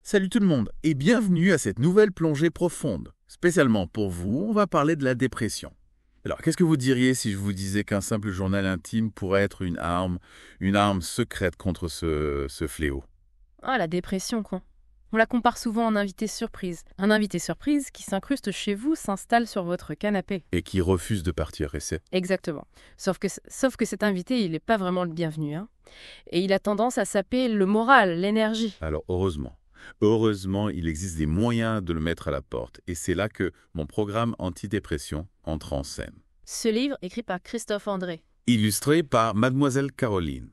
Salut tout le monde et bienvenue à cette nouvelle plongée profonde. Spécialement pour vous, on va parler de la dépression. Alors, qu'est-ce que vous diriez si je vous disais qu'un simple journal intime pourrait être une arme secrète contre ce fléau? Ah, la dépression, quoi. On la compare souvent en invité surprise. Un invité surprise qui s'incruste chez vous, s'installe sur votre canapé. Et qui refuse de partir, et c'est... Exactement. Sauf que cet invité, il n'est pas vraiment le bienvenu, hein. Et il a tendance à saper le moral, l'énergie. Alors, heureusement, il existe des moyens de le mettre à la porte. Et c'est là que mon programme antidépression entre en scène. Ce livre, écrit par Christophe André, Illustré par Mademoiselle Caroline.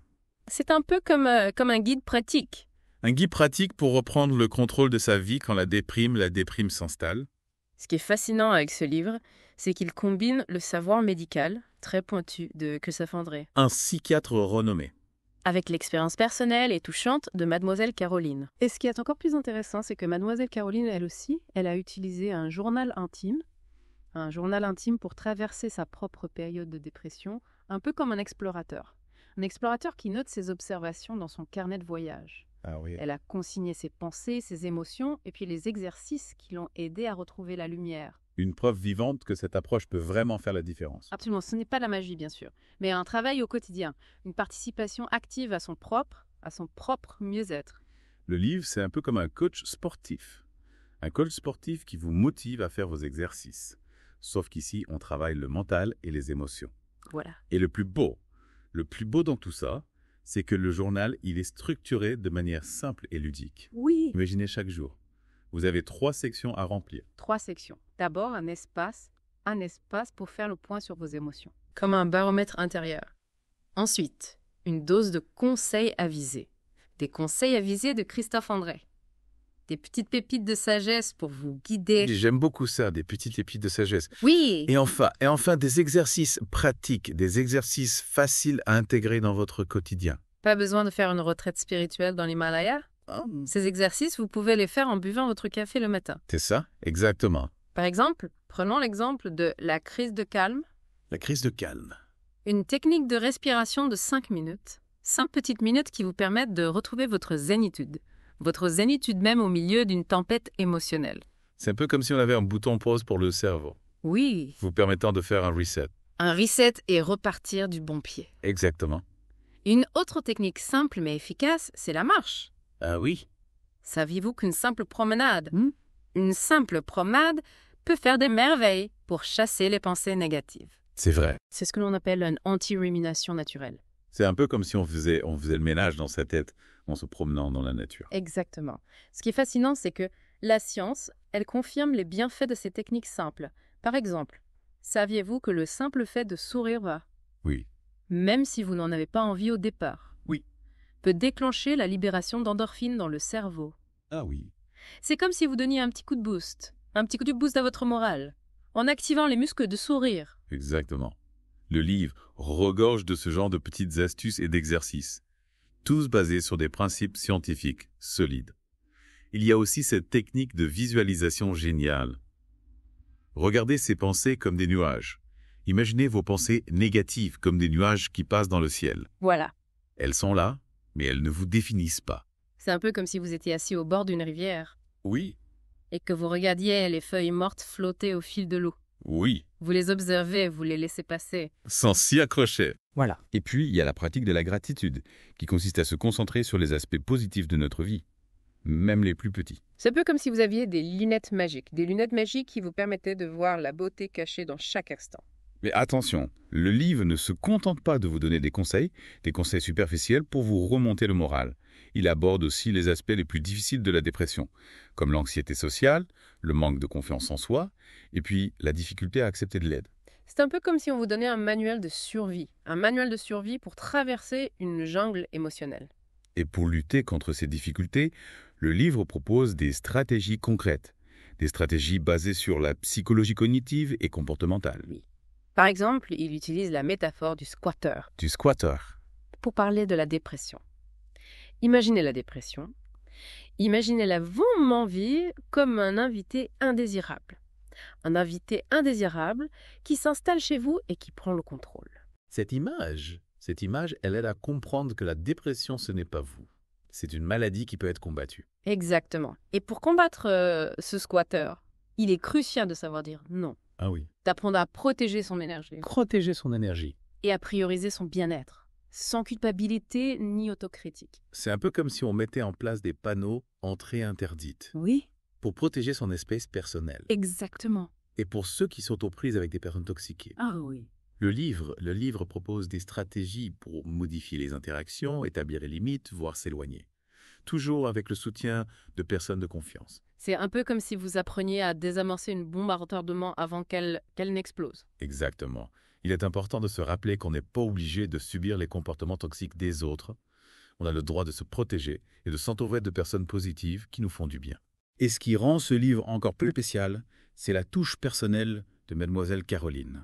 c'est un peu comme un guide pratique. Un guide pratique pour reprendre le contrôle de sa vie quand la déprime s'installe. Ce qui est fascinant avec ce livre, c'est qu'il combine le savoir médical, très pointu, de Christophe André, Un psychiatre renommé. avec l'expérience personnelle et touchante de Mademoiselle Caroline. Et ce qui est encore plus intéressant, c'est que Mademoiselle Caroline, elle aussi, elle a utilisé un journal intime pour traverser sa propre période de dépression, un peu comme un explorateur. Un explorateur qui note ses observations dans son carnet de voyage. Ah oui. Elle a consigné ses pensées, ses émotions, et puis les exercices qui l'ont aidé à retrouver la lumière. Une preuve vivante que cette approche peut vraiment faire la différence. Absolument, ce n'est pas la magie, bien sûr, mais un travail au quotidien, une participation active à son propre mieux-être. Le livre, c'est un peu comme un coach sportif. Un coach sportif qui vous motive à faire vos exercices. Sauf qu'ici, on travaille le mental et les émotions. Voilà. Et le plus beau dans tout ça, c'est que le journal, il est structuré de manière simple et ludique. Oui. Imaginez chaque jour. Vous avez 3 sections à remplir. 3 sections. D'abord, un espace pour faire le point sur vos émotions, comme un baromètre intérieur. Ensuite, une dose de conseils avisés. Des conseils avisés de Christophe André. Des petites pépites de sagesse pour vous guider. J'aime beaucoup ça, des petites pépites de sagesse. Oui. Et enfin, des exercices pratiques, des exercices faciles à intégrer dans votre quotidien. Pas besoin de faire une retraite spirituelle dans l'Himalaya. Ces exercices, vous pouvez les faire en buvant votre café le matin. C'est ça, exactement. Par exemple, prenons l'exemple de la crise de calme. La crise de calme. Une technique de respiration de 5 minutes. 5 petites minutes qui vous permettent de retrouver votre zénitude. Votre zénitude même au milieu d'une tempête émotionnelle. C'est un peu comme si on avait un bouton pause pour le cerveau, Oui. vous permettant de faire un reset. Un reset et repartir du bon pied. Exactement. Une autre technique simple mais efficace, c'est la marche. Ah oui. Saviez-vous qu'une simple promenade, une simple promenade peut faire des merveilles pour chasser les pensées négatives? C'est vrai. C'est ce que l'on appelle une anti-rumination naturelle. C'est un peu comme si on faisait le ménage dans sa tête en se promenant dans la nature. Exactement. Ce qui est fascinant, c'est que la science, elle confirme les bienfaits de ces techniques simples. Par exemple, saviez-vous que le simple fait de sourire va, Oui. même si vous n'en avez pas envie au départ, Oui. peut déclencher la libération d'endorphines dans le cerveau? Ah oui. C'est comme si vous donniez un petit coup de boost à votre morale, en activant les muscles de sourire. Exactement. Le livre regorge de ce genre de petites astuces et d'exercices, tous basés sur des principes scientifiques solides. Il y a aussi cette technique de visualisation géniale. Regardez ces pensées comme des nuages. Imaginez vos pensées négatives comme des nuages qui passent dans le ciel. Voilà. Elles sont là, mais elles ne vous définissent pas. C'est un peu comme si vous étiez assis au bord d'une rivière Oui. et que vous regardiez les feuilles mortes flotter au fil de l'eau. Oui. Vous les observez, vous les laissez passer. Sans s'y accrocher. Voilà. Et puis, il y a la pratique de la gratitude, qui consiste à se concentrer sur les aspects positifs de notre vie, même les plus petits. C'est un peu comme si vous aviez des lunettes magiques qui vous permettaient de voir la beauté cachée dans chaque instant. Mais attention, le livre ne se contente pas de vous donner des conseils superficiels pour vous remonter le moral. Il aborde aussi les aspects les plus difficiles de la dépression, comme l'anxiété sociale, le manque de confiance en soi, et puis la difficulté à accepter de l'aide. C'est un peu comme si on vous donnait un manuel de survie pour traverser une jungle émotionnelle. Et pour lutter contre ces difficultés, le livre propose des stratégies concrètes, des stratégies basées sur la psychologie cognitive et comportementale. Oui. Par exemple, il utilise la métaphore du squatter Du squatter. pour parler de la dépression. Imaginez la dépression. Imaginez-la vivement comme un invité indésirable. Un invité indésirable qui s'installe chez vous et qui prend le contrôle. Cette image, elle aide à comprendre que la dépression, ce n'est pas vous. C'est une maladie qui peut être combattue. Exactement. Et pour combattre ce squatter, il est crucial de savoir dire non, Ah oui. d'apprendre à protéger son énergie Protéger son énergie. et à prioriser son bien-être, sans culpabilité ni autocritique. C'est un peu comme si on mettait en place des panneaux « entrée interdite » Oui, pour protéger son espace personnel. exactement. Et pour ceux qui sont aux prises avec des personnes toxiques. Ah oui. Le livre propose des stratégies pour modifier les interactions, établir les limites, voire s'éloigner. Toujours avec le soutien de personnes de confiance. C'est un peu comme si vous appreniez à désamorcer une bombe à retardement avant qu'elle n'explose. Exactement. Il est important de se rappeler qu'on n'est pas obligé de subir les comportements toxiques des autres. On a le droit de se protéger et de s'entourer de personnes positives qui nous font du bien. Et ce qui rend ce livre encore plus spécial, c'est la touche personnelle de Mademoiselle Caroline.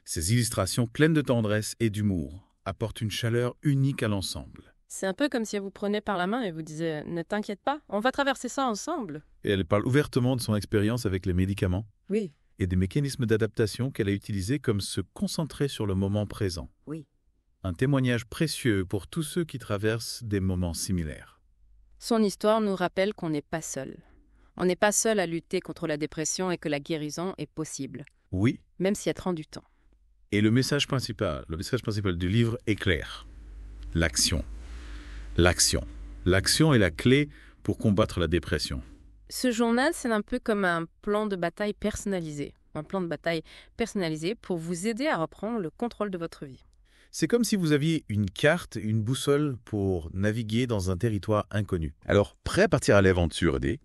Ces illustrations pleines de tendresse et d'humour apportent une chaleur unique à l'ensemble. C'est un peu comme si elle vous prenait par la main et vous disait « Ne t'inquiète pas, on va traverser ça ensemble. Et elle parle ouvertement de son expérience avec les médicaments » Oui. et des mécanismes d'adaptation qu'elle a utilisés comme se concentrer sur le moment présent. Oui. Un témoignage précieux pour tous ceux qui traversent des moments similaires. Son histoire nous rappelle qu'on n'est pas seul. On n'est pas seul à lutter contre la dépression et que la guérison est possible, Oui, même si elle prend du temps. et le message principal du livre est clair. L'action. L'action. L'action est la clé pour combattre la dépression. Ce journal, c'est un peu comme un plan de bataille personnalisé. Un plan de bataille personnalisé pour vous aider à reprendre le contrôle de votre vie. C'est comme si vous aviez une carte, une boussole pour naviguer dans un territoire inconnu. Alors, prêt à partir à l'aventure, aidé?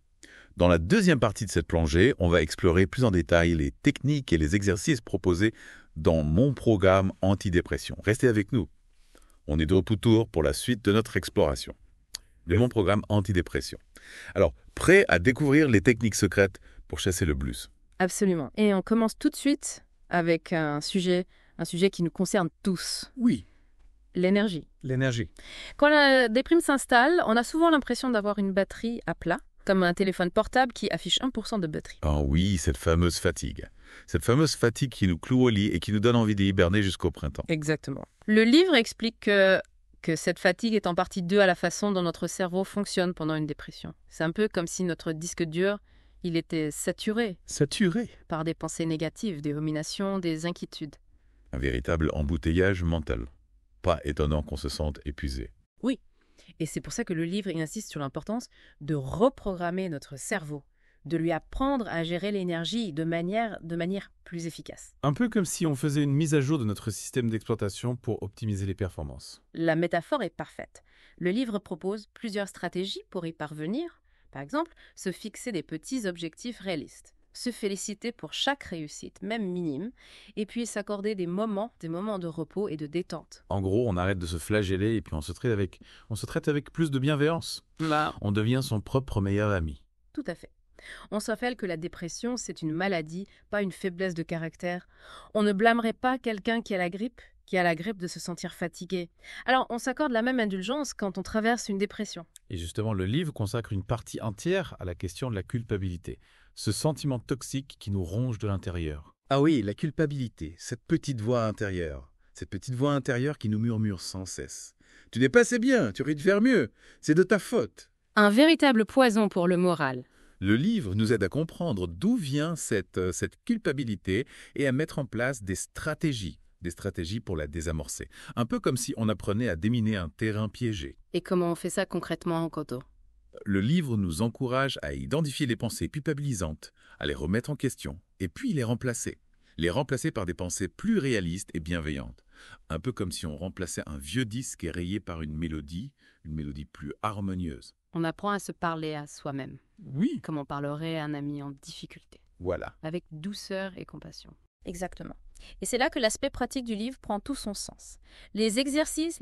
Dans la deuxième partie de cette plongée, on va explorer plus en détail les techniques et les exercices proposés dans mon programme antidépression. Restez avec nous. On est de retour pour la suite de notre exploration de mon programme antidépression. Alors, prêt à découvrir les techniques secrètes pour chasser le blues? Absolument. Et on commence tout de suite avec un sujet qui nous concerne tous. Oui, L'énergie. l'énergie. Quand la déprime s'installe, on a souvent l'impression d'avoir une batterie à plat, comme un téléphone portable qui affiche 1% de batterie. Ah oui, cette fameuse fatigue. Cette fameuse fatigue qui nous cloue au lit et qui nous donne envie d'hiberner jusqu'au printemps. Exactement. Le livre explique que cette fatigue est en partie due à la façon dont notre cerveau fonctionne pendant une dépression. C'est un peu comme si notre disque dur, il était saturé Saturé. par des pensées négatives, des ruminations, des inquiétudes. Un véritable embouteillage mental. Pas étonnant qu'on se sente épuisé. Et c'est pour ça que le livre il insiste sur l'importance de reprogrammer notre cerveau, de lui apprendre à gérer l'énergie de manière plus efficace. Un peu comme si on faisait une mise à jour de notre système d'exploitation pour optimiser les performances. La métaphore est parfaite. Le livre propose plusieurs stratégies pour y parvenir. Par exemple, se fixer des petits objectifs réalistes, se féliciter pour chaque réussite, même minime, et puis s'accorder des moments de repos et de détente. En gros, on arrête de se flageller et puis on se traite avec plus de bienveillance. On devient son propre meilleur ami. Tout à fait. On se rappelle que la dépression, c'est une maladie, pas une faiblesse de caractère. On ne blâmerait pas quelqu'un qui a la grippe de se sentir fatigué. Alors, on s'accorde la même indulgence quand on traverse une dépression. Et justement, le livre consacre une partie entière à la question de la culpabilité. Ce sentiment toxique qui nous ronge de l'intérieur. Ah oui, la culpabilité, cette petite voix intérieure. Cette petite voix intérieure qui nous murmure sans cesse. Tu n'es pas assez bien, tu aurais dû faire mieux. C'est de ta faute. Un véritable poison pour le moral. Le livre nous aide à comprendre d'où vient cette culpabilité et à mettre en place des stratégies pour la désamorcer. Un peu comme si on apprenait à déminer un terrain piégé. Et comment on fait ça concrètement en Koto? Le livre nous encourage à identifier les pensées culpabilisantes, à les remettre en question, et puis les remplacer. Les remplacer par des pensées plus réalistes et bienveillantes. Un peu comme si on remplaçait un vieux disque rayé par une mélodie plus harmonieuse. On apprend à se parler à soi-même, Oui, comme on parlerait à un ami en difficulté, voilà. avec douceur et compassion. Exactement. Et c'est là que l'aspect pratique du livre prend tout son sens. Les exercices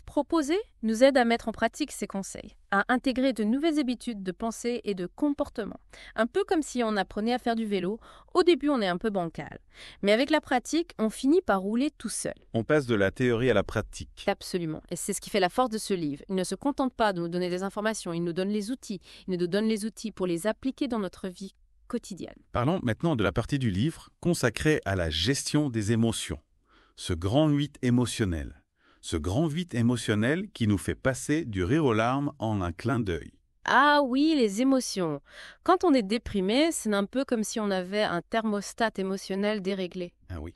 proposés nous aident à mettre en pratique ces conseils, à intégrer de nouvelles habitudes de pensée et de comportement. Un peu comme si on apprenait à faire du vélo. Au début, on est un peu bancal. Mais avec la pratique, on finit par rouler tout seul. On passe de la théorie à la pratique. Absolument. Et c'est ce qui fait la force de ce livre. Il ne se contente pas de nous donner des informations, il nous donne les outils. Il nous donne les outils pour les appliquer dans notre vie quotidienne. Parlons maintenant de la partie du livre consacrée à la gestion des émotions. Ce grand 8 émotionnel. Ce grand vide émotionnel qui nous fait passer du rire aux larmes en un clin d'œil. Ah oui, les émotions. Quand on est déprimé, c'est un peu comme si on avait un thermostat émotionnel déréglé. Ah oui.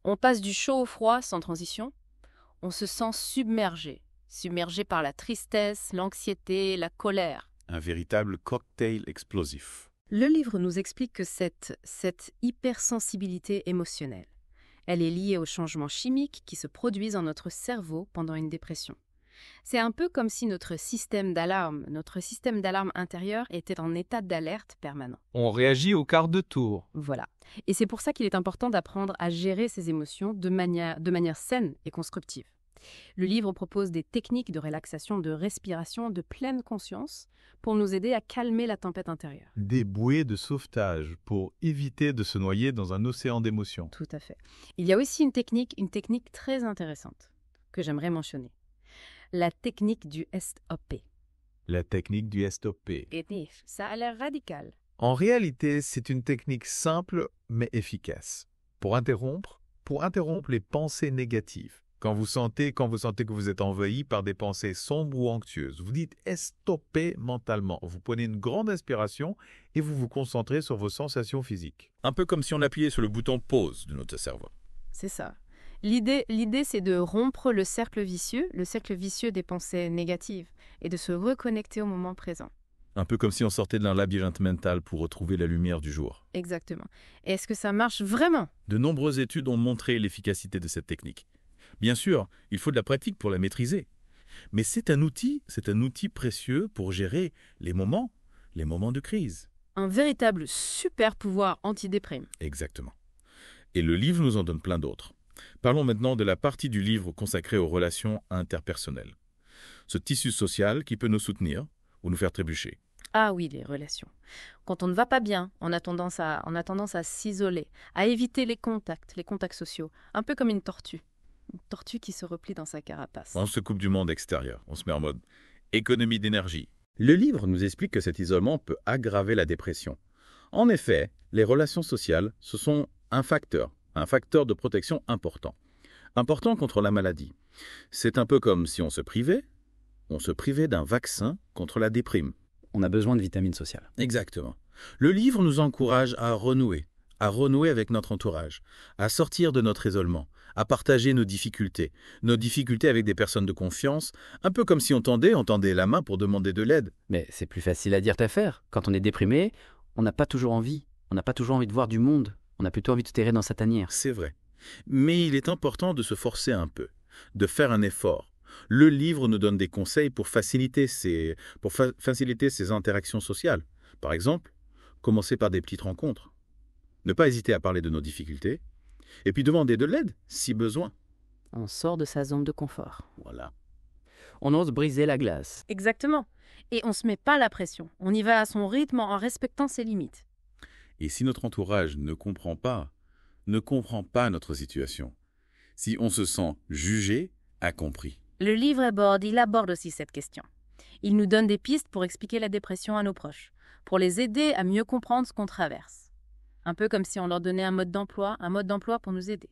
On passe du chaud au froid sans transition. On se sent submergé. Submergé par la tristesse, l'anxiété, la colère. Un véritable cocktail explosif. Le livre nous explique que cette hypersensibilité émotionnelle, elle est liée aux changements chimiques qui se produisent dans notre cerveau pendant une dépression. C'est un peu comme si notre système d'alarme intérieur était en état d'alerte permanent. On réagit au quart de tour. Voilà. Et c'est pour ça qu'il est important d'apprendre à gérer ses émotions de manière saine et constructive. Le livre propose des techniques de relaxation, de respiration, de pleine conscience pour nous aider à calmer la tempête intérieure. Des bouées de sauvetage pour éviter de se noyer dans un océan d'émotions. Tout à fait. Il y a aussi une technique très intéressante que j'aimerais mentionner. La technique du SOP. La technique du SOP. Et ça a l'air radical. En réalité, c'est une technique simple mais efficace pour interrompre les pensées négatives. Quand vous sentez que vous êtes envahi par des pensées sombres ou anxieuses, vous dites « stopper » mentalement. Vous prenez une grande inspiration et vous vous concentrez sur vos sensations physiques. Un peu comme si on appuyait sur le bouton pause de notre cerveau. C'est ça. L'idée, c'est de rompre le cercle vicieux des pensées négatives et de se reconnecter au moment présent. Un peu comme si on sortait d'un labyrinthe mental pour retrouver la lumière du jour. Exactement. Est-ce que ça marche vraiment? De nombreuses études ont montré l'efficacité de cette technique. Bien sûr, il faut de la pratique pour la maîtriser. Mais c'est un outil précieux pour gérer les moments de crise. Un véritable super pouvoir antidéprime. Exactement. Et le livre nous en donne plein d'autres. Parlons maintenant de la partie du livre consacrée aux relations interpersonnelles. Ce tissu social qui peut nous soutenir ou nous faire trébucher. Ah oui, les relations. Quand on ne va pas bien, on a tendance à s'isoler, à éviter les contacts sociaux, un peu comme une tortue. Une tortue qui se replie dans sa carapace. On se coupe du monde extérieur, on se met en mode économie d'énergie. Le livre nous explique que cet isolement peut aggraver la dépression. En effet, les relations sociales, ce sont un facteur de protection important contre la maladie. C'est un peu comme si on se privait d'un vaccin contre la déprime. On a besoin de vitamines sociales. Exactement. Le livre nous encourage à renouer avec notre entourage, à sortir de notre isolement, à partager nos difficultés avec des personnes de confiance, un peu comme si on tendait la main pour demander de l'aide. Mais c'est plus facile à dire qu'à faire. Quand on est déprimé, on n'a pas toujours envie. On n'a pas toujours envie de voir du monde. On a plutôt envie de se terrer dans sa tanière. C'est vrai. Mais il est important de se forcer un peu, de faire un effort. Le livre nous donne des conseils pour faciliter ces interactions sociales. Par exemple, commencer par des petites rencontres. Ne pas hésiter à parler de nos difficultés. Et puis demander de l'aide, si besoin. On sort de sa zone de confort. Voilà. On ose briser la glace. Exactement. Et on ne se met pas la pression. On y va à son rythme en respectant ses limites. Et si notre entourage ne comprend pas notre situation, si on se sent jugé, incompris. Le livre aborde aussi cette question. Il nous donne des pistes pour expliquer la dépression à nos proches, pour les aider à mieux comprendre ce qu'on traverse. Un peu comme si on leur donnait un mode d'emploi pour nous aider.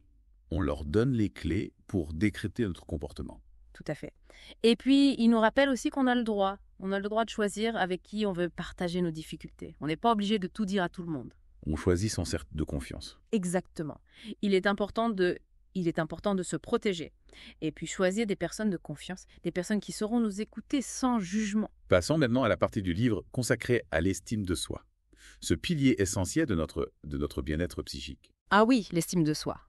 On leur donne les clés pour décrypter notre comportement. Tout à fait. Et puis, il nous rappelle aussi qu'on a le droit. On a le droit de choisir avec qui on veut partager nos difficultés. On n'est pas obligé de tout dire à tout le monde. On choisit son cercle de confiance. Exactement. Il est important de se protéger. Et puis choisir des personnes de confiance, des personnes qui sauront nous écouter sans jugement. Passons maintenant à la partie du livre consacrée à l'estime de soi. Ce pilier essentiel de notre bien-être psychique. Ah oui, l'estime de soi.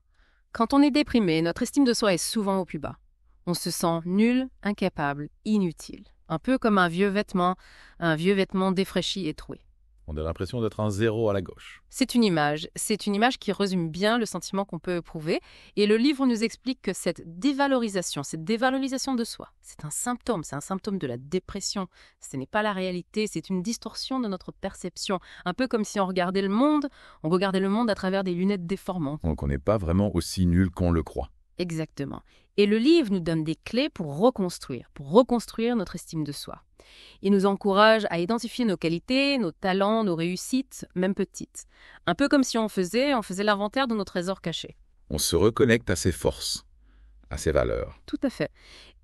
Quand on est déprimé, notre estime de soi est souvent au plus bas. On se sent nul, incapable, inutile. Un peu comme un vieux vêtement défraîchi et troué. On a l'impression d'être un zéro à la gauche. C'est une image qui résume bien le sentiment qu'on peut éprouver. Et le livre nous explique que cette dévalorisation de soi, c'est un symptôme de la dépression. Ce n'est pas la réalité, c'est une distorsion de notre perception. Un peu comme si on regardait le monde à travers des lunettes déformantes. Donc on n'est pas vraiment aussi nul qu'on le croit. Exactement. Et le livre nous donne des clés pour reconstruire notre estime de soi. Il nous encourage à identifier nos qualités, nos talents, nos réussites, même petites. Un peu comme si on faisait l'inventaire de nos trésors cachés. On se reconnecte à ses forces, à ses valeurs. Tout à fait.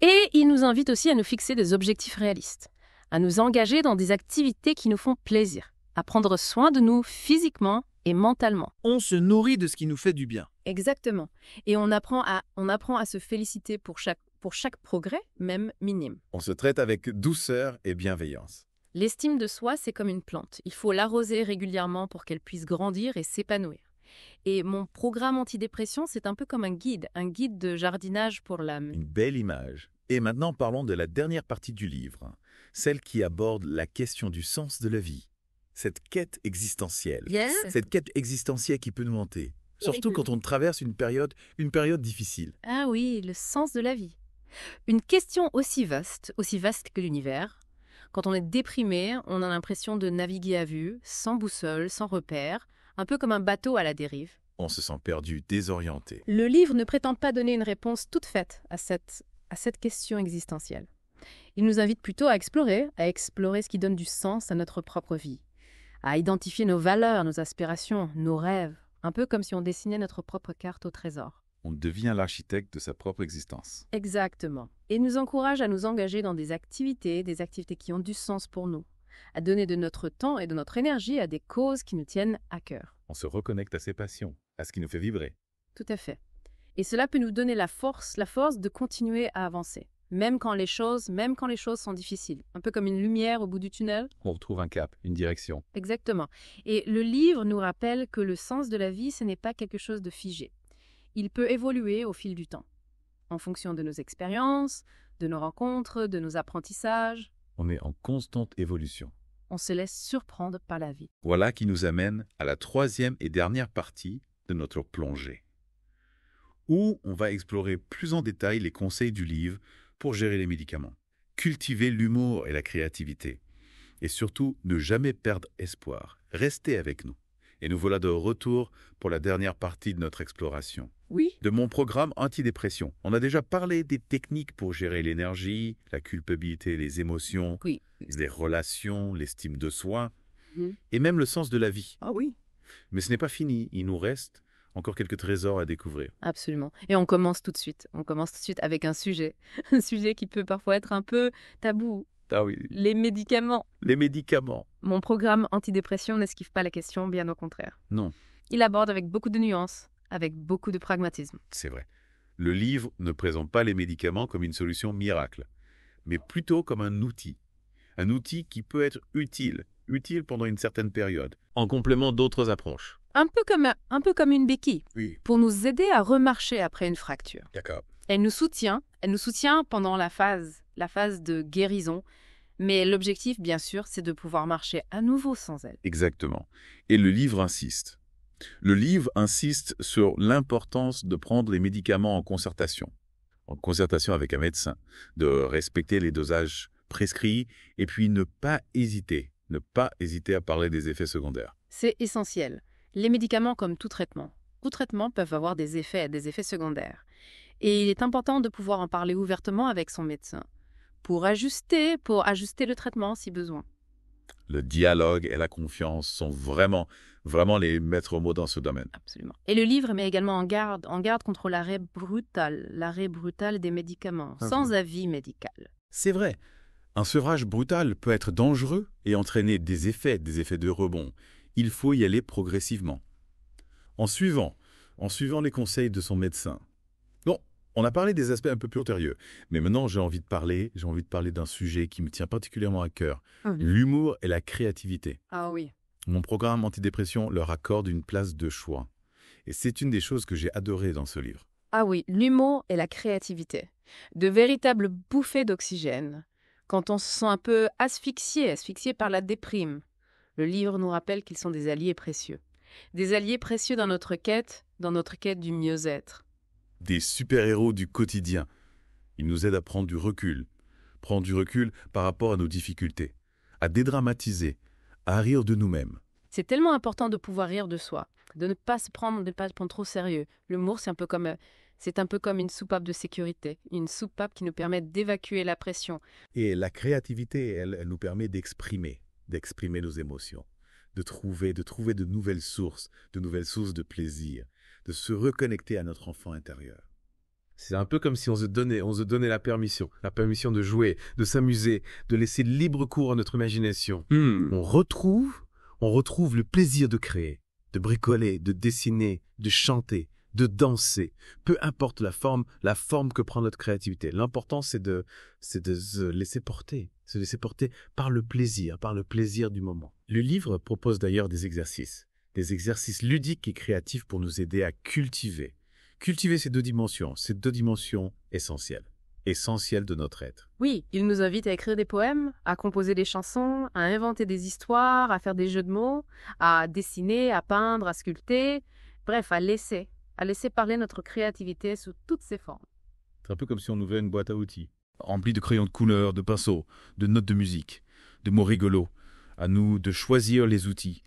Et il nous invite aussi à nous fixer des objectifs réalistes, à nous engager dans des activités qui nous font plaisir, à prendre soin de nous physiquement et mentalement. On se nourrit de ce qui nous fait du bien. Exactement. Et on apprend à se féliciter pour chaque progrès, même minime. On se traite avec douceur et bienveillance. L'estime de soi, c'est comme une plante. Il faut l'arroser régulièrement pour qu'elle puisse grandir et s'épanouir. Et mon programme antidépression, c'est un peu comme un guide de jardinage pour l'âme. Une belle image. Et maintenant, parlons de la dernière partie du livre, celle qui aborde la question du sens de la vie. Cette quête existentielle. Yes. Cette quête existentielle qui peut nous hanter. Surtout quand on traverse une période difficile. Ah oui, le sens de la vie. Une question aussi vaste que l'univers. Quand on est déprimé, on a l'impression de naviguer à vue, sans boussole, sans repère, un peu comme un bateau à la dérive. On se sent perdu, désorienté. Le livre ne prétend pas donner une réponse toute faite à cette question existentielle. Il nous invite plutôt à explorer ce qui donne du sens à notre propre vie, à identifier nos valeurs, nos aspirations, nos rêves, un peu comme si on dessinait notre propre carte au trésor. On devient l'architecte de sa propre existence. Exactement. Et nous encourage à nous engager dans des activités qui ont du sens pour nous, à donner de notre temps et de notre énergie à des causes qui nous tiennent à cœur. On se reconnecte à ses passions, à ce qui nous fait vibrer. Tout à fait. Et cela peut nous donner la force de continuer à avancer, même quand les choses sont difficiles. Un peu comme une lumière au bout du tunnel. On retrouve un cap, une direction. Exactement. Et le livre nous rappelle que le sens de la vie, ce n'est pas quelque chose de figé. Il peut évoluer au fil du temps, en fonction de nos expériences, de nos rencontres, de nos apprentissages. On est en constante évolution. On se laisse surprendre par la vie. Voilà qui nous amène à la troisième et dernière partie de notre plongée, où on va explorer plus en détail les conseils du livre pour gérer les médicaments, cultiver l'humour et la créativité, et surtout ne jamais perdre espoir. Restez avec nous. Et nous voilà de retour pour la dernière partie de notre exploration. Oui. De mon programme antidépression. On a déjà parlé des techniques pour gérer l'énergie, la culpabilité, les émotions, Oui. les relations, l'estime de soi, Mhm. et même le sens de la vie. Ah oui. Mais ce n'est pas fini, il nous reste encore quelques trésors à découvrir. Absolument. Et on commence tout de suite. On commence tout de suite avec un sujet. Un sujet qui peut parfois être un peu tabou. Ah oui, Les médicaments. les médicaments. Mon programme antidépression n'esquive pas la question, bien au contraire. Non, Il aborde avec beaucoup de nuances, avec beaucoup de pragmatisme. c'est vrai. Le livre ne présente pas les médicaments comme une solution miracle, mais plutôt comme un outil. Un outil qui peut être utile pendant une certaine période. En complément d'autres approches. Un peu comme une béquille, Oui, pour nous aider à remarcher après une fracture. d'accord. Elle nous soutient pendant la phase de guérison, mais l'objectif, bien sûr, c'est de pouvoir marcher à nouveau sans elle. Exactement. Et le livre insiste. Le livre insiste sur l'importance de prendre les médicaments en concertation avec un médecin, de respecter les dosages prescrits et puis ne pas hésiter à parler des effets secondaires. C'est essentiel. Les médicaments, comme tout traitement peuvent avoir des effets secondaires. Et il est important de pouvoir en parler ouvertement avec son médecin pour ajuster le traitement si besoin. Le dialogue et la confiance sont vraiment les maîtres mots dans ce domaine. Absolument. Et le livre met également en garde contre l'arrêt brutal des médicaments, sans avis médical. C'est vrai. Un sevrage brutal peut être dangereux et entraîner des effets de rebond. Il faut y aller progressivement. En suivant les conseils de son médecin. Bon, on a parlé des aspects un peu plus ultérieurs, mais maintenant j'ai envie de parler d'un sujet qui me tient particulièrement à cœur, l'humour et la créativité. Ah oui. Mon programme antidépression leur accorde une place de choix. Et c'est une des choses que j'ai adorées dans ce livre. Ah oui, l'humour et la créativité. De véritables bouffées d'oxygène. Quand on se sent un peu asphyxié par la déprime, le livre nous rappelle qu'ils sont des alliés précieux. Des alliés précieux dans notre quête du mieux-être. Des super-héros du quotidien. Ils nous aident à prendre du recul par rapport à nos difficultés, à dédramatiser, à rire de nous-mêmes. C'est tellement important de pouvoir rire de soi, de ne pas se prendre trop sérieux. L'humour, c'est un peu comme une soupape de sécurité, une soupape qui nous permet d'évacuer la pression. Et la créativité, elle nous permet d'exprimer nos émotions, de trouver de nouvelles sources de plaisir, de se reconnecter à notre enfant intérieur. C'est un peu comme si on se donnait la permission de jouer, de s'amuser, de laisser libre cours à notre imagination. On retrouve le plaisir de créer, de bricoler, de dessiner, de chanter, de danser. Peu importe la forme que prend notre créativité. L'important, c'est de se laisser porter par le plaisir du moment. Le livre propose d'ailleurs des exercices ludiques et créatifs pour nous aider à cultiver ces deux dimensions essentielles de notre être. Oui, il nous invite à écrire des poèmes, à composer des chansons, à inventer des histoires, à faire des jeux de mots, à dessiner, à peindre, à sculpter, bref, à laisser parler notre créativité sous toutes ses formes. C'est un peu comme si on ouvrait une boîte à outils, remplie de crayons de couleur, de pinceaux, de notes de musique, de mots rigolos. À nous de choisir les outils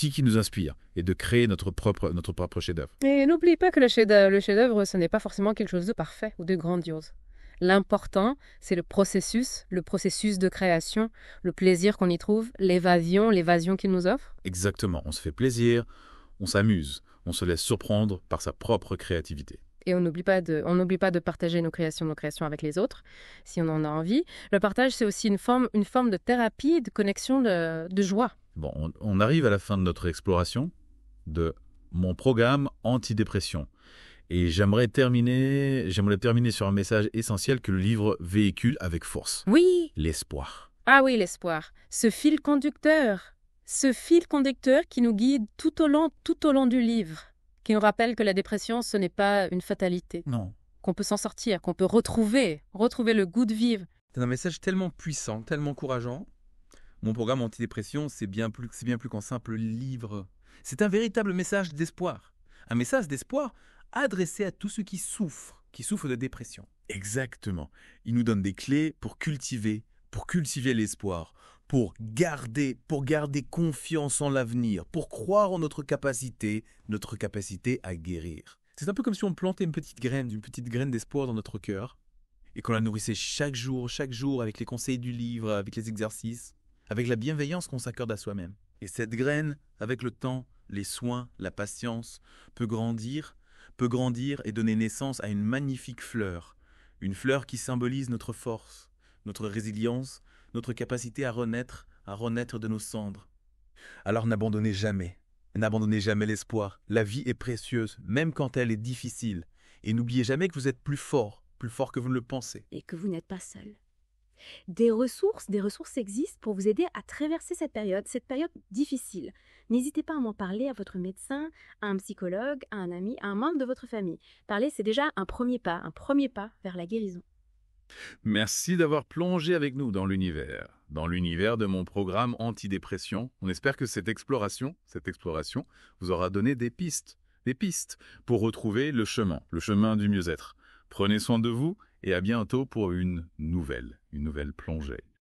qui nous inspirent et de créer notre propre chef-d'œuvre. Et n'oublie pas que le chef-d'œuvre, ce n'est pas forcément quelque chose de parfait ou de grandiose. L'important, c'est le processus de création, le plaisir qu'on y trouve, l'évasion qu'il nous offre. Exactement, on se fait plaisir, on s'amuse, on se laisse surprendre par sa propre créativité. Et on n'oublie pas de partager nos créations avec les autres, si on en a envie. Le partage, c'est aussi une forme de thérapie, de connexion, de joie. Bon, on arrive à la fin de notre exploration de mon programme antidépression. Et j'aimerais terminer sur un message essentiel que le livre véhicule avec force. Oui. L'espoir. Ah oui, l'espoir. Ce fil conducteur qui nous guide tout au long du livre, qui nous rappelle que la dépression, ce n'est pas une fatalité. Non. Qu'on peut s'en sortir, qu'on peut retrouver le goût de vivre. C'est un message tellement puissant, tellement encourageant. Mon programme antidépression, c'est bien plus qu'un simple livre. C'est un véritable message d'espoir. Un message d'espoir adressé à tous ceux qui souffrent de dépression. Exactement. Il nous donne des clés pour cultiver l'espoir, pour garder confiance en l'avenir, pour croire en notre capacité à guérir. C'est un peu comme si on plantait une petite graine d'espoir dans notre cœur et qu'on la nourrissait chaque jour avec les conseils du livre, avec les exercices, avec la bienveillance qu'on s'accorde à soi-même. Et cette graine, avec le temps, les soins, la patience, peut grandir et donner naissance à une magnifique fleur. Une fleur qui symbolise notre force, notre résilience, notre capacité à renaître de nos cendres. Alors n'abandonnez jamais l'espoir. La vie est précieuse, même quand elle est difficile. Et n'oubliez jamais que vous êtes plus fort que vous ne le pensez. Et que vous n'êtes pas seul. Des ressources existent pour vous aider à traverser cette période difficile. N'hésitez pas à m'en parler à votre médecin, à un psychologue, à un ami, à un membre de votre famille. Parler, c'est déjà un premier pas vers la guérison. Merci d'avoir plongé avec nous dans l'univers de mon programme antidépression. On espère que cette exploration vous aura donné des pistes pour retrouver le chemin du mieux-être. Prenez soin de vous et à bientôt pour une nouvelle plongée.